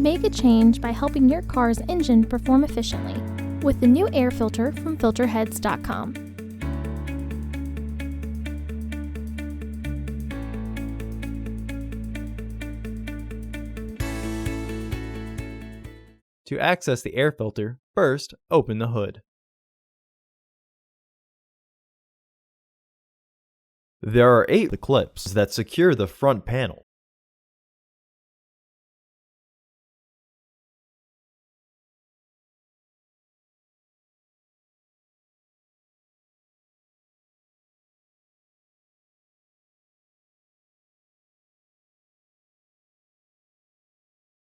Make a change by helping your car's engine perform efficiently with the new air filter from Filterheads.com. To access the air filter, first open the hood. There are 8 clips that secure the front panel.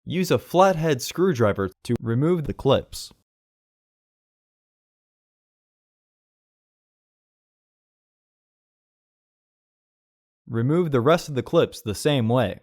Use a flathead screwdriver to remove the clips. Remove the rest of the clips the same way.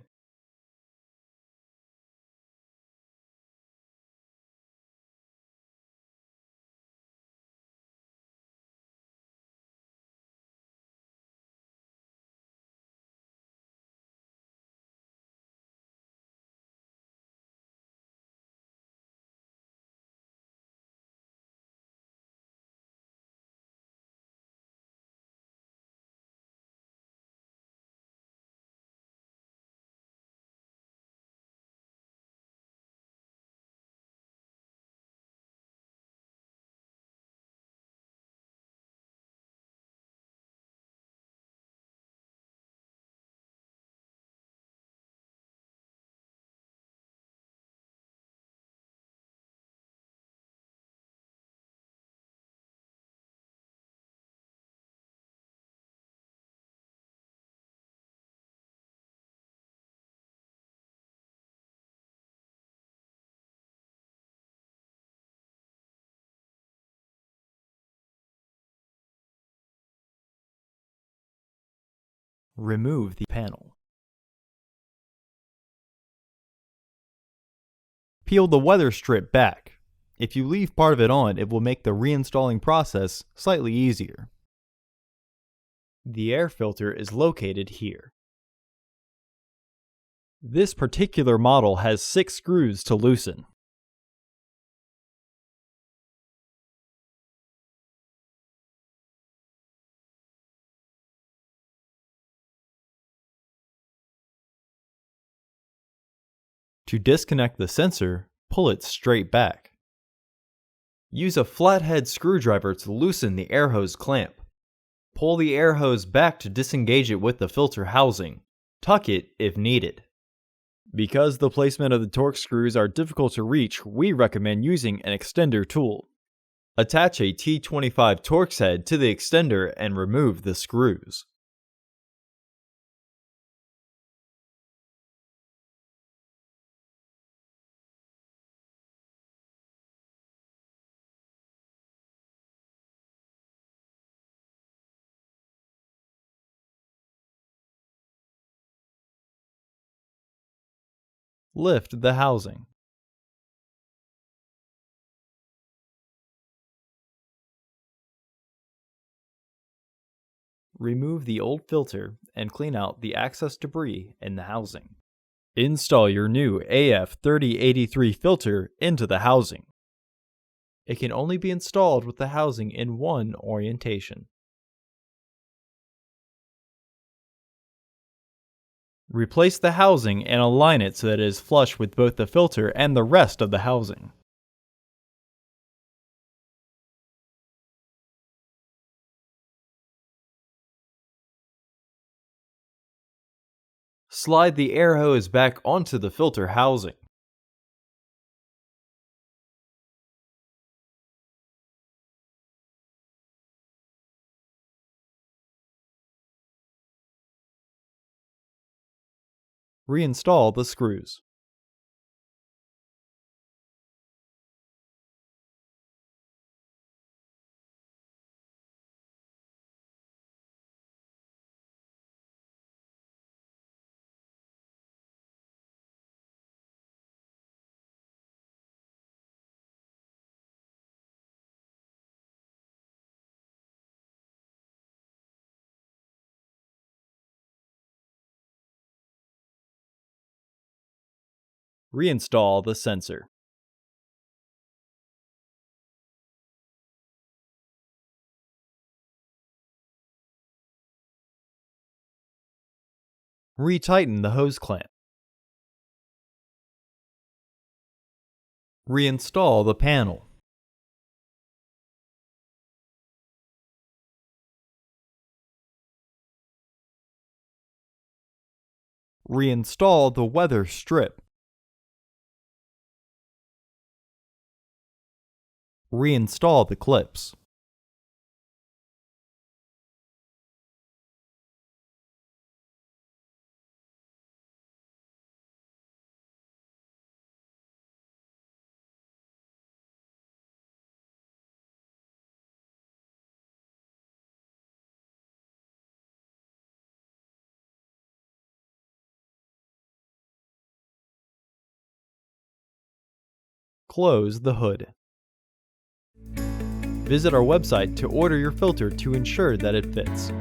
Remove the panel. Peel the weather strip back. If you leave part of it on, it will make the reinstalling process slightly easier. The air filter is located here. This particular model has 6 screws to loosen. To disconnect the sensor, pull it straight back. Use a flathead screwdriver to loosen the air hose clamp. Pull the air hose back to disengage it with the filter housing. Tuck it if needed. Because the placement of the torque screws are difficult to reach, we recommend using an extender tool. Attach a T25 Torx head to the extender and remove the screws. Lift the housing. Remove the old filter and clean out the excess debris in the housing. Install your new AF3083 filter into the housing. It can only be installed with the housing in one orientation. Replace the housing and align it so that it is flush with both the filter and the rest of the housing. Slide the air hose back onto the filter housing. Reinstall the screws. Reinstall the sensor. Retighten the hose clamp. Reinstall the panel. Reinstall the weather strip. Reinstall the clips. Close the hood. Visit our website to order your filter to ensure that it fits.